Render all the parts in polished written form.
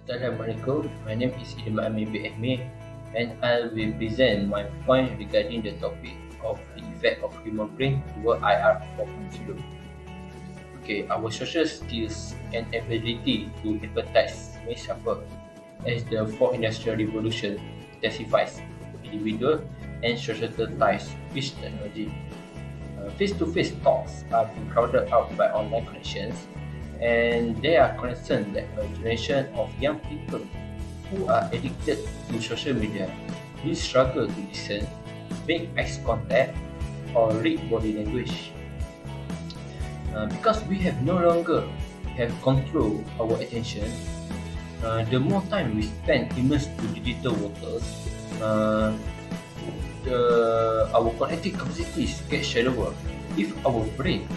Assalamualaikum, my name is Idman Amir Ahmed and I will present my point regarding the topic of the effect of human brain toward IR 4.0. Okay, our social skills and ability to empathize may suffer as the fourth industrial revolution intensifies individual and societal ties with technology. Face-to-face talks are being crowded out by online connections, and they are concerned that a generation of young people who are addicted to social media will struggle to listen, make eye contact, or read body language. Because we have no longer have control our attention, the more time we spend immersed to digital waters, our cognitive capacities get shallower. If our brain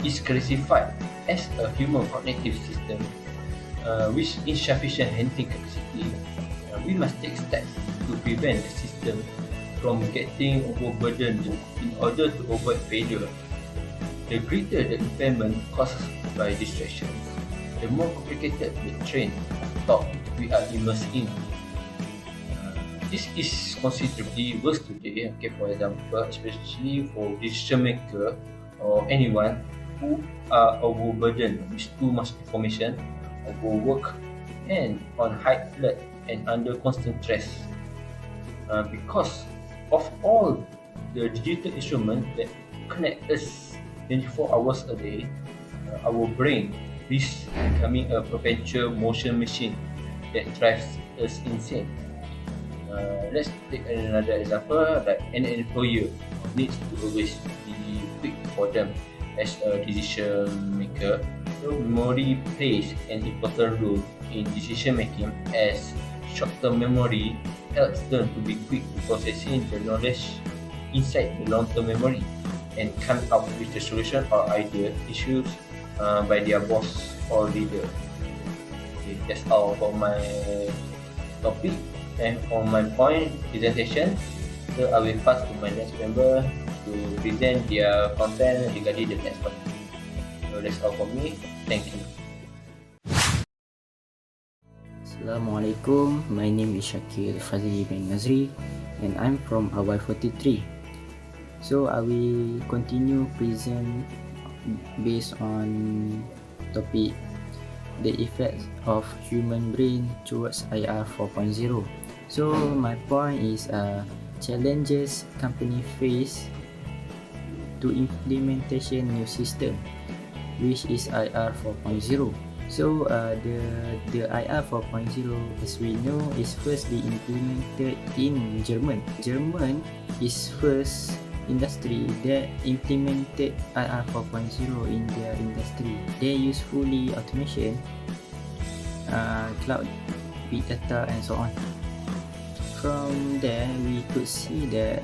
is classified as a human cognitive system with insufficient handling capacity, we must take steps to prevent the system from getting overburdened in order to avoid failure. The greater the impairment caused by distractions, the more complicated the train of thought we are immersed in. This is considerably worse today, for example, especially for decision maker or anyone who are overburdened with too much information, overwork, and on high alert and under constant stress. Because of all the digital instruments that connect us 24 hours a day, our brain is becoming a perpetual motion machine that drives us insane. Let's take another example, like an employer needs to always be quick for them as a decision maker. So memory plays an important role in decision making, as short-term memory helps them to be quick in processing the knowledge inside the long-term memory and come up with the solution or idea issues by their boss or leader. Okay, that's all for my topic and for my point presentation. So I will pass to my next member to present their content regarding the next topic. So that's all for me. Thank you. Assalamualaikum, my name is Shakir Fazli bin Nazri and I'm from Awal 43. So I will continue present based on topic the effects of human brain towards IR 4.0. So my point is challenges company face to implementation new system, which is IR 4.0. So the IR 4.0, as we know, is firstly implemented in German. German is first industry that implemented IR 4.0 in their industry. They use fully automation, cloud, big data, and so on. From there, we could see that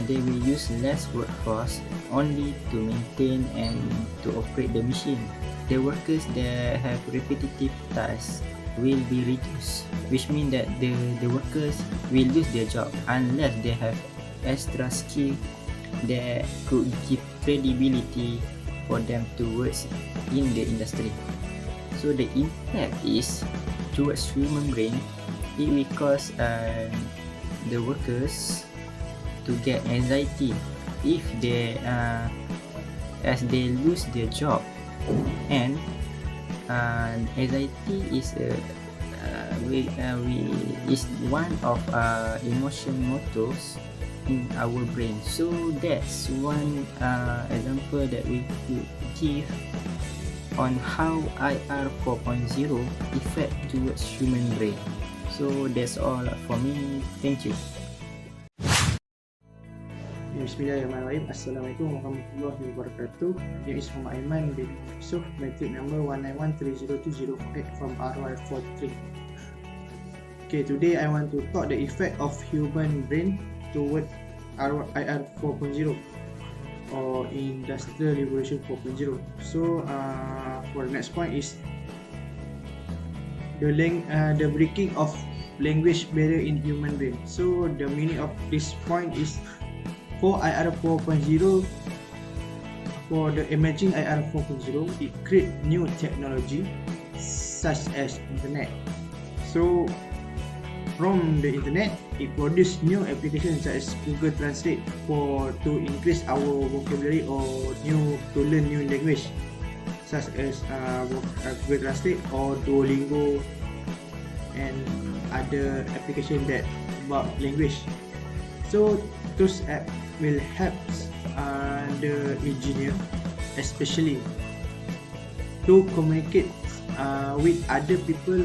they will use less workforce only to maintain and to operate the machine. The workers that have repetitive tasks will be reduced, which means that the workers will lose their job unless they have extra skill that could give credibility for them to work in the industry. So the impact is towards human brain. It will cause the workers to get anxiety if they as they lose their job, and anxiety is is one of emotion motors in our brain. So that's one example that we could give on how IR 4.0 affect towards human brain. So that's all for me. Thank you. Bismillahirrahmanirrahim. Assalamualaikum warahmatullahi wabarakatuh. This is Muhammad Aiman bin Yusuf, matric number 191302048 from RY43. Okay, today I want to talk the effect of human brain toward IR 4.0 or Industrial Revolution 4.0. So for the next point is the breaking of language barrier in human brain. So the meaning of this point is, for IR 4.0, for the emerging IR 4.0, it create new technology such as internet. So from the internet, it produces new applications such as Google Translate to increase our vocabulary or to learn new language, such as Google Translate or Duolingo and other applications that about language. So those apps will help the engineer especially to communicate with other people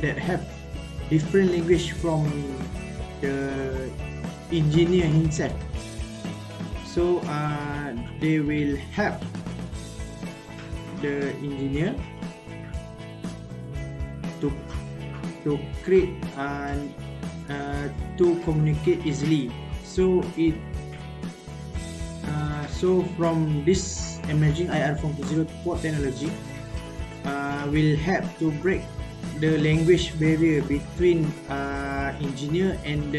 that have different language from the engineer himself. So they will help the engineer to create and to communicate easily. So from this emerging IR 4.0 technology will help to break the language barrier between engineer and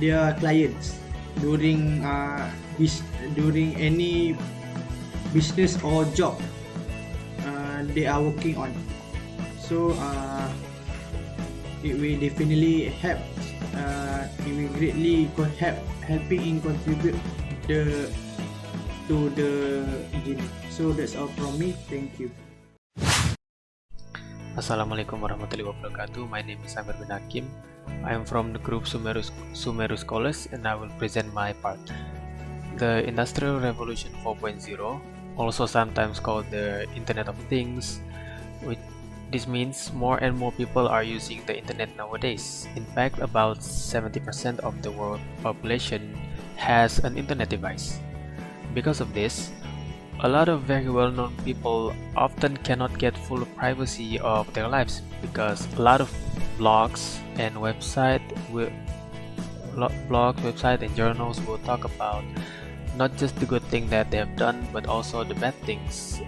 their clients during any business or job they are working on. So it will definitely help. It will greatly helping in contribute to the engineer. So that's all from me. Thank you. Assalamualaikum warahmatullahi wabarakatuh. My name is Amir bin Hakim. I am from the group SumeruScholars and I will present my part. The Industrial Revolution 4.0, also sometimes called the Internet of Things, this means more and more people are using the internet nowadays. In fact, about 70% of the world population has an internet device. Because of this, a lot of very well-known people often cannot get full privacy of their lives because a lot of blogs and websites and journals will talk about not just the good thing that they have done, but also the bad things,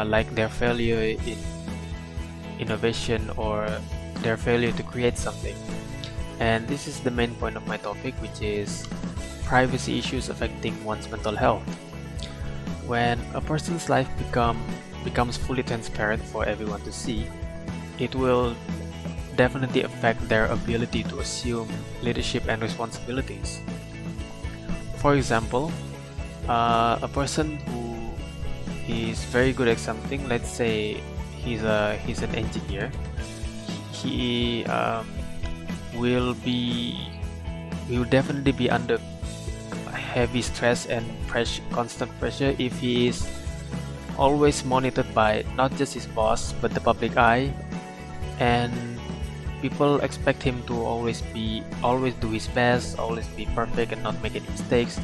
like their failure in innovation or their failure to create something. And this is the main point of my topic, which is privacy issues affecting one's mental health. When a person's life becomes fully transparent for everyone to see, it will definitely affect their ability to assume leadership and responsibilities. For example, a person who is very good at something, let's say he's an engineer, he will definitely be under heavy stress and constant pressure if he is always monitored by not just his boss but the public eye, and people expect him to always do his best, always be perfect and not make any mistakes.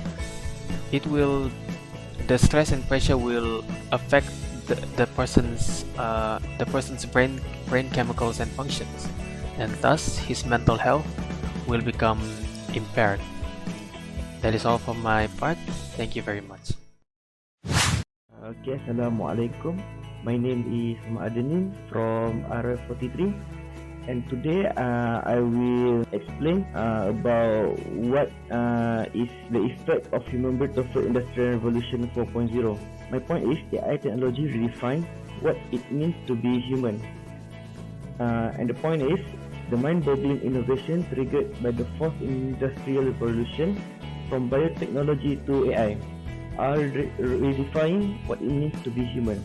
The stress and pressure will affect the person's brain chemicals and functions, and thus his mental health will become impaired. That is all from my part. Thank you very much. Okay, Assalamualaikum. My name is Ma'adanin from R43, and today I will explain about what is the effect of human brain towards Industrial Revolution 4.0. My point is AI technology redefines what it means to be human, and the point is the mind-boggling innovation triggered by the fourth industrial revolution, from biotechnology to AI, are redefining what it means to be human.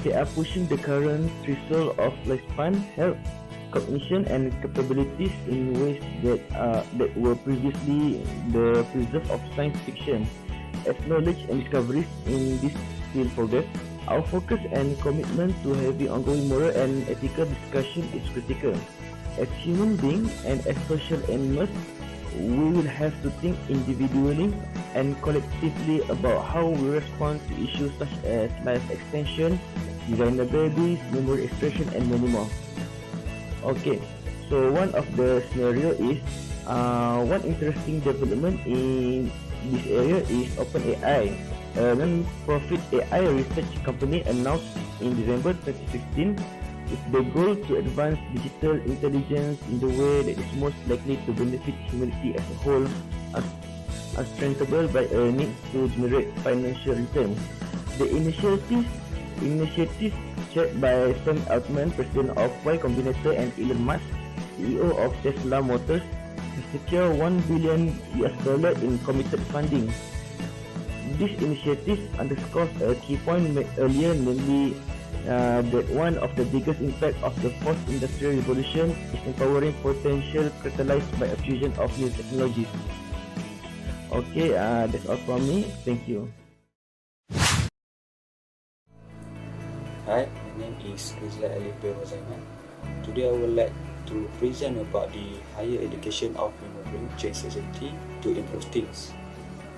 They are pushing the current threshold of lifespan, health, cognition, and capabilities in ways that were previously the preserve of science fiction. As knowledge and discoveries in this field progress, our focus and commitment to having ongoing moral and ethical discussion is critical. As human beings and as social animals, we will have to think individually and collectively about how we respond to issues such as life extension, designer babies, memory extraction, and many more. Okay, so one of the scenario is one interesting development in this area is OpenAI, a non-profit AI research company announced in December 2015 with the goal to advance digital intelligence in the way that is most likely to benefit humanity as a whole, as strengthened by a need to generate financial return. The initiative shared by Sam Altman, president of Y Combinator, and Elon Musk, CEO of Tesla Motors, to secure $1 billion in committed funding. This initiative underscores a key point made earlier, namely that one of the biggest impacts of the fourth industrial revolution is empowering potential catalyzed by a fusion of new technologies. Okay, that's all from me. Thank you. Hi, my name is Rizla Alipir Wazaiman. Today I would like to present about the higher education of human brain change society to improve things.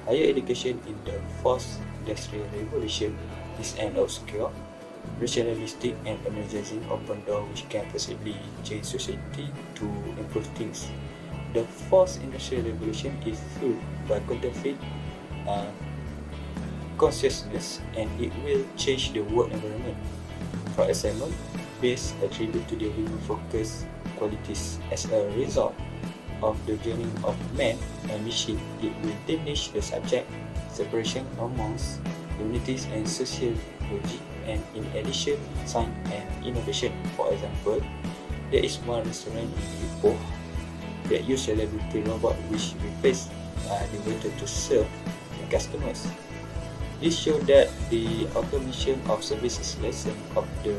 Higher education in the fourth industrial revolution is an obscure, rationalistic and energizing open door which can possibly change society to improve things. The fourth industrial revolution is fueled by contemplate consciousness, and it will change the work environment. For example, base attribute to the human focus qualities. As a result of the joining of man and machine, it will diminish the subject separation amongst communities and sociology, and in addition, science and innovation. For example, there is one restaurant in Ipoh that use celebrity robot which replace the waiter to serve the customers. This shows that the automation of service is lesson of the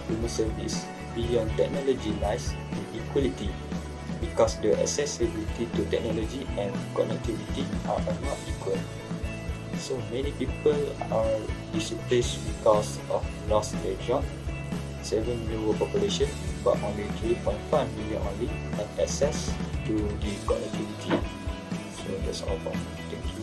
human service. Beyond technology lies in equality, because the accessibility to technology and connectivity are not equal. So many people are displaced because of lost their job. 7 million world population, but only 3.5 million only have access to the connectivity. So that's all for me. Thank you.